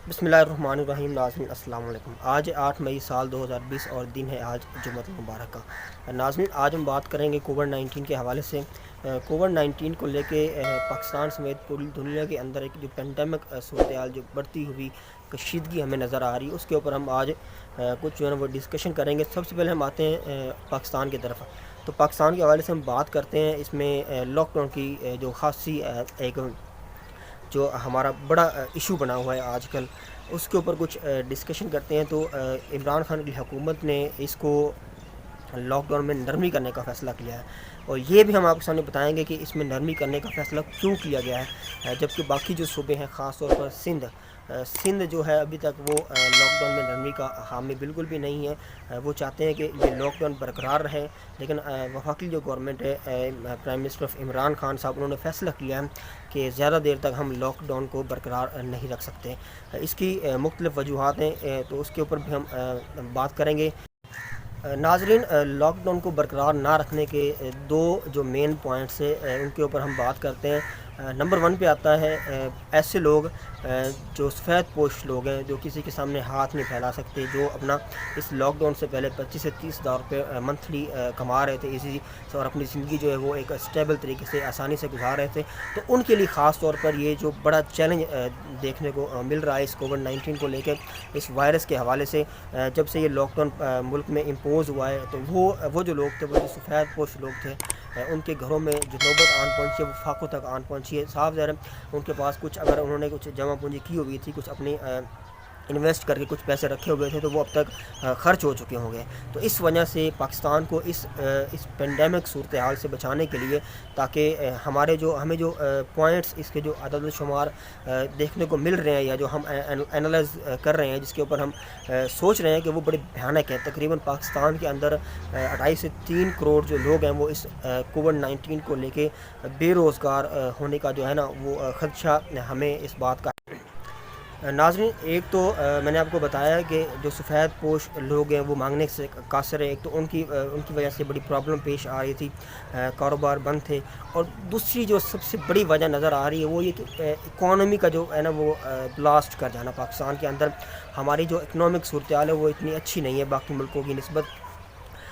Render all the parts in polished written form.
बिस्मिल्लाहिर्रहमानिर्रहीम। नाज़रीन अस्सलाम वालेकुम। आज 8 मई साल 2020 और दिन है आज जुम्मतुल मुबारक का। नाज़रीन, आज हम बात करेंगे कोविड-19 के हवाले से। कोविड-19 को लेके पाकिस्तान समेत पूरी दुनिया के अंदर एक जो पेंडेमिक सूरत-ए-हाल जो बढ़ती हुई कशीदगी हमें नज़र आ रही है, उसके ऊपर हम आज कुछ जो है ना वो डिस्कशन करेंगे। सबसे पहले हम आते हैं पाकिस्तान की तरफ। तो पाकिस्तान के हवाले से हम बात करते हैं। इसमें लॉकडाउन की जो खासी एक जो हमारा बड़ा इशू बना हुआ है आजकल, उसके ऊपर कुछ डिस्कशन करते हैं। तो इमरान खान की हुकूमत ने इसको लॉकडाउन में नरमी करने का फ़ैसला किया है, और ये भी हम आपके सामने बताएंगे कि इसमें नरमी करने का फ़ैसला क्यों किया गया है, जबकि बाकी जो सूबे हैं, ख़ास तौर पर सिंध जो है अभी तक वो लॉकडाउन में नरमी का हामी बिल्कुल भी नहीं है। वो चाहते हैं कि ये लॉकडाउन बरकरार रहे, लेकिन वफाकी जो गवर्नमेंट है, प्राइम मिनिस्टर इमरान खान साहब, उन्होंने फ़ैसला किया है कि ज़्यादा देर तक हम लॉकडाउन को बरकरार नहीं रख सकते। इसकी मुख्तलिफ़ वजूहात हैं, तो उसके ऊपर भी हम बात करेंगे। नाजरीन, लॉकडाउन को बरकरार ना रखने के दो जो मेन पॉइंट्स हैं, उनके ऊपर हम बात करते हैं। नंबर 1 पे आता है ऐसे लोग जो सफ़ेद पोश लोग हैं, जो किसी के सामने हाथ नहीं फैला सकते, जो अपना इस लॉकडाउन से पहले 25 से 30 हज़ार रुपये मंथली कमा रहे थे इसी, और अपनी ज़िंदगी जो है वो एक स्टेबल तरीके से आसानी से गुजार रहे थे। तो उनके लिए ख़ास तौर पर ये जो बड़ा चैलेंज देखने को मिल रहा है इस कोविड-19 को लेकर, इस वायरस के हवाले से। जब से ये लॉकडाउन मुल्क में इम्पोज़ हुआ है, तो वो जो लोग थे, वो जो सफ़ेद पोश लोग थे, उनके घरों में जो नौबत आन पहुंची है, वो फाकों तक आन पहुंची है। साफ ज़ाहिर है उनके पास कुछ, अगर उन्होंने कुछ जमा पूंजी की हुई थी, कुछ अपनी इन्वेस्ट करके कुछ पैसे रखे हुए थे, तो वो अब तक ख़र्च हो चुके होंगे। तो इस वजह से पाकिस्तान को इस पेंडेमिक सूरत हाल से बचाने के लिए, ताकि हमें जो पॉइंट्स, इसके जो अदद शुमार देखने को मिल रहे हैं, या जो हम एनालाइज कर रहे हैं, जिसके ऊपर हम सोच रहे हैं कि वो बड़े भयानक हैं। तकरीबन पाकिस्तान के अंदर 2.5 से 3 करोड़ जो लोग हैं, वो इस कोविड-19 को लेके बेरोज़गार होने का जो है ना वो ख़दशा हमें इस बात का। नाज़रीन, एक तो मैंने आपको बताया कि जो सफ़ेद पोश लोग हैं वो मांगने से कासर है। एक तो उनकी वजह से बड़ी प्रॉब्लम पेश आ रही थी, कारोबार बंद थे। और दूसरी जो सबसे बड़ी वजह नज़र आ रही है वो ये कि इकॉनमी का जो है ना वो ब्लास्ट कर जाना। पाकिस्तान के अंदर हमारी जो इकनॉमिक सूरत हाल है वो इतनी अच्छी नहीं है बाकी मुल्कों की निस्बत।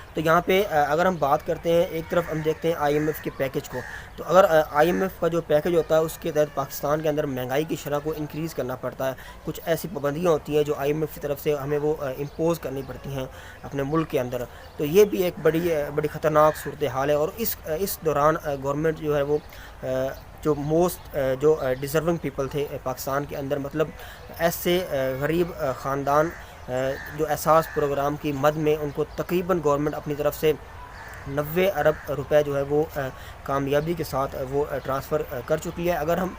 तो यहाँ पे अगर हम बात करते हैं, एक तरफ हम देखते हैं IMF के पैकेज को। तो अगर IMF का जो पैकेज होता है, उसके तहत पाकिस्तान के अंदर महंगाई की शरह को इंक्रीज़ करना पड़ता है। कुछ ऐसी पाबंदियाँ होती हैं जो IMF की तरफ से हमें वो इम्पोज़ करनी पड़ती हैं अपने मुल्क के अंदर। तो ये भी एक बड़ी ख़तरनाक सूरत हाल है। और इस दौरान गवर्नमेंट जो है वो जो जो डिज़र्विंग पीपल थे पाकिस्तान के अंदर, मतलब ऐसे गरीब ख़ानदान जो एहसास प्रोग्राम की मद में, उनको तकरीबन गवर्नमेंट अपनी तरफ से 90 अरब रुपए जो है वो कामयाबी के साथ वो ट्रांसफ़र कर चुकी है। अगर हम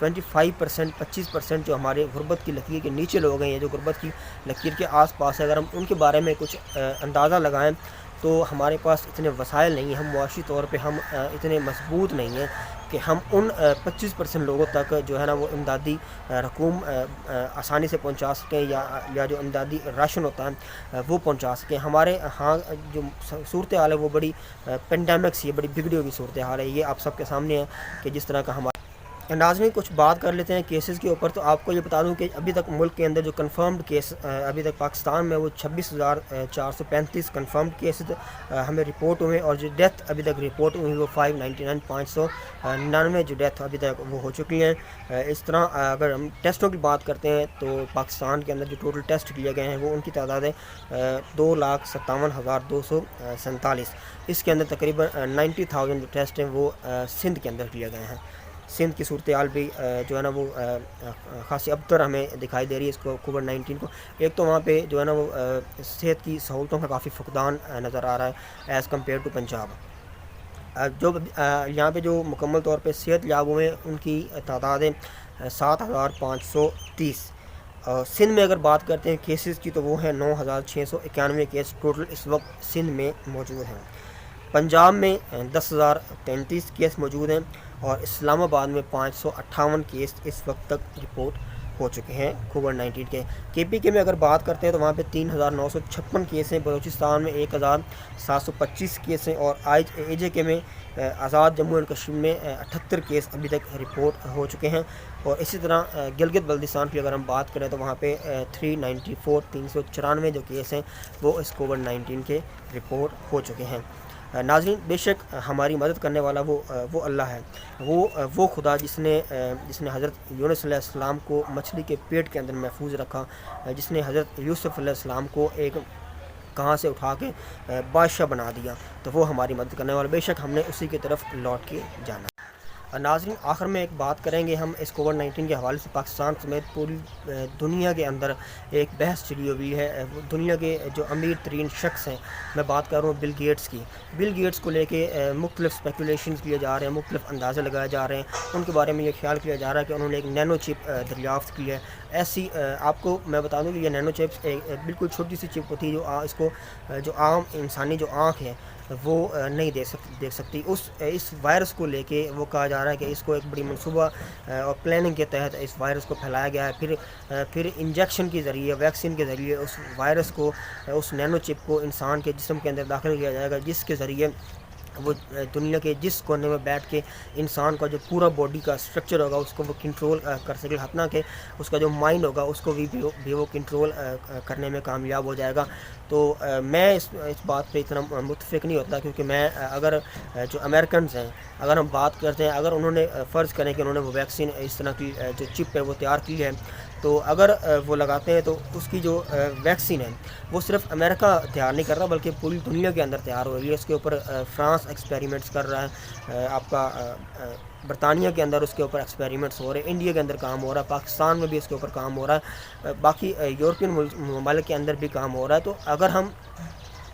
25% जो हमारे गुर्बत की लकीर के नीचे लोग हैं, या जो गुर्बत की लकीर के आस-पास है, अगर हम उनके बारे में कुछ अंदाज़ा लगाएं, तो हमारे पास इतने वसाइल नहीं हैं, हम मुआशी तौर पे हम इतने मजबूत नहीं हैं कि हम उन 25% लोगों तक जो है ना वो इमदादी रकूम आसानी से पहुंचा सकें, या जो इमदादी राशन होता है वो पहुंचा सकें। हमारे यहाँ जो सूरत हाल है वो बड़ी पेंडेमिक सी है, बड़ी बिगड़ी हुई सूरत हाल है। ये आप सबके सामने है कि जिस तरह का हमारा। नाज़रीन, कुछ बात कर लेते हैं केसेस के ऊपर। तो आपको ये बता दूं कि अभी तक मुल्क के अंदर जो कंफर्म्ड केस अभी तक पाकिस्तान में वो 26,435 कंफर्म्ड केसेस हमें रिपोर्ट हुए, और जो डेथ अभी तक रिपोर्ट हुई वो 599 जो डेथ अभी तक वो हो चुकी हैं। इस तरह अगर हम टेस्टों की बात करते हैं, तो पाकिस्तान के अंदर जो टोटल टेस्ट किए गए हैं वो उनकी तादाद है 2,57,247। इसके अंदर तकरीबन 90,000 जो टेस्ट हैं वो सिंध के अंदर किए गए हैं। सिंध की सूरत हाल भी जो है ना वो खासी अबतर हमें दिखाई दे रही है इसको कोविड-19 को। एक तो वहाँ पे जो है ना वो सेहत की सहूलतों का काफ़ी फुकदान नज़र आ रहा है एज़ कम्पेयर टू पंजाब। जो यहाँ पे जो मुकम्मल तौर पे सेहत याब हुए हैं उनकी तादाद है 7,530। सिंध में अगर बात करते हैं केसेस की, तो वो है 9,691 केस टोटल इस वक्त सिंध में मौजूद हैं। पंजाब में 10,033 केस मौजूद हैं, और इस्लामाबाद में 558 केस इस वक्त तक रिपोर्ट ہو چکے ہیں کووڈ 19 کے۔ کے پی کے میں اگر بات کرتے ہیں تو وہاں پہ 3956 کیس ہیں، بلوچستان میں 1725 کیس ہیں، اور اے جے کے میں آزاد جموں اینڈ کشمیر میں 78 کیس ابھی تک رپورٹ ہو چکے ہیں، اور اسی طرح گلگت بلتستان کی اگر ہم بات کریں تو وہاں پہ 394 جو کیس ہیں وہ اس کووڈ 19 کے رپورٹ ہو چکے ہیں۔ ناظرین، بے شک ہماری مدد کرنے والا وہ اللہ ہے، وہ خدا جس نے حضرت یونس علیہ السلام کو مچھلی کے پیٹ کے اندر محفوظ رکھا، جس نے حضرت یوسف علیہ السلام کو ایک کہاں سے اٹھا کے بادشاہ بنا دیا، تو وہ ہماری مدد کرنے والا، بے شک ہم نے اسی کی طرف لوٹ کے جانا۔ ناظرین، آخر میں ایک بات کریں گے ہم اس کووڈ 19 کے حوالے سے۔ پاکستان سمیت پوری دنیا کے اندر ایک بحث چلی ہوئی ہے، دنیا کے جو امیر ترین شخص ہیں، میں بات کر رہا ہوں بل گیٹس کی۔ بل گیٹس کو لے کے مختلف اسپیکولیشنز کیے جا رہے ہیں، مختلف اندازے لگائے جا رہے ہیں، ان کے بارے میں یہ خیال کیا جا رہا ہے کہ انہوں نے ایک نینو چپ دریافت کی ہے۔ ایسی آپ کو میں بتا دوں کہ یہ نینو چپس بالکل چھوٹی سی چپ ہوتی ہے جو عام انسانی جو آنکھ ہے وہ نہیں دیکھ سکتی۔ اس وائرس کو لے کے وہ کہا جا رہا ہے کہ اس کو ایک بڑی منصوبہ اور پلاننگ کے تحت اس وائرس کو پھیلایا گیا ہے، پھر انجیکشن کے ذریعے، ویکسین کے ذریعے اس وائرس کو، اس نینو چپ کو انسان کے جسم کے اندر داخل کیا جائے گا، جس کے ذریعے وہ دنیا کے جس کونے میں بیٹھ کے انسان کا جو پورا باڈی کا اسٹرکچر ہوگا اس کو وہ کنٹرول کر سکے، حتیٰ کہ اس کا جو مائنڈ ہوگا اس کو بھی وہ کنٹرول کرنے میں کامیاب ہو جائے گا۔ تو میں اس بات پہ اتنا متفق نہیں ہوتا، کیونکہ میں اگر جو امریکنز ہیں، اگر ہم بات کرتے ہیں، اگر انہوں نے فرض کریں کہ انہوں نے وہ ویکسین اس طرح کی جو چپ ہے وہ تیار کی ہے، تو اگر وہ لگاتے ہیں تو اس کی جو ویکسین ہے وہ صرف امریکہ تیار نہیں کر رہا بلکہ پوری دنیا کے اندر تیار ہو رہی ہے۔ اس کے اوپر فرانس ایکسپیریمنٹس کر رہا ہے، آپ کا برطانیہ کے اندر اس کے اوپر ایکسپیریمنٹس ہو رہے ہیں، انڈیا کے اندر کام ہو رہا ہے، پاکستان میں بھی اس کے اوپر کام ہو رہا ہے، باقی یورپین ممالک کے اندر بھی کام ہو رہا ہے۔ تو اگر ہم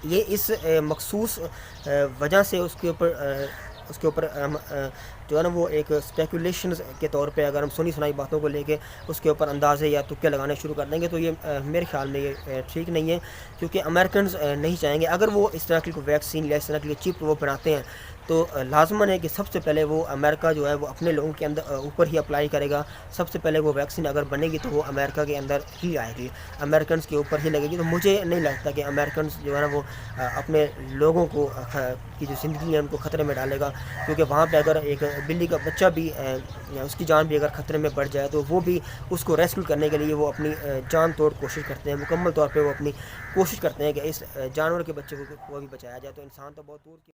یہ اس مخصوص وجہ سے اس کے اوپر جو ہے نا وہ ایک اسپیکولیشنز کے طور پہ اگر ہم سنی سنائی باتوں کو لے کے اس کے اوپر اندازے یا تکے لگانے شروع کر دیں گے تو یہ میرے خیال میں یہ ٹھیک نہیں ہے، کیونکہ امریکنز نہیں چاہیں گے اگر وہ اس طرح کی کوئی ویکسین یا اس طرح کی چپ وہ بناتے ہیں تو لازماً ہے کہ سب سے پہلے وہ امریکہ جو ہے وہ اپنے لوگوں کے اندر اوپر ہی اپلائی کرے گا۔ سب سے پہلے وہ ویکسین اگر بنے گی تو وہ امریکہ کے اندر ہی آئے گی، امریکنز کے اوپر ہی لگے گی۔ تو مجھے نہیں لگتا کہ امریکنز جو ہے نا وہ اپنے لوگوں کو کی جو زندگی ہے ان کو خطرے میں ڈالے گا، کیونکہ وہاں پہ اگر ایک بلی کا بچہ بھی اس کی جان بھی اگر خطرے میں پڑ جائے تو وہ بھی اس کو ریسکیو کرنے کے لیے وہ اپنی جان توڑ کوشش کرتے ہیں، مکمل طور پہ وہ اپنی کوشش کرتے ہیں کہ اس جانور کے بچے کو بھی بچایا جائے۔ تو انسان تو بہت دور کی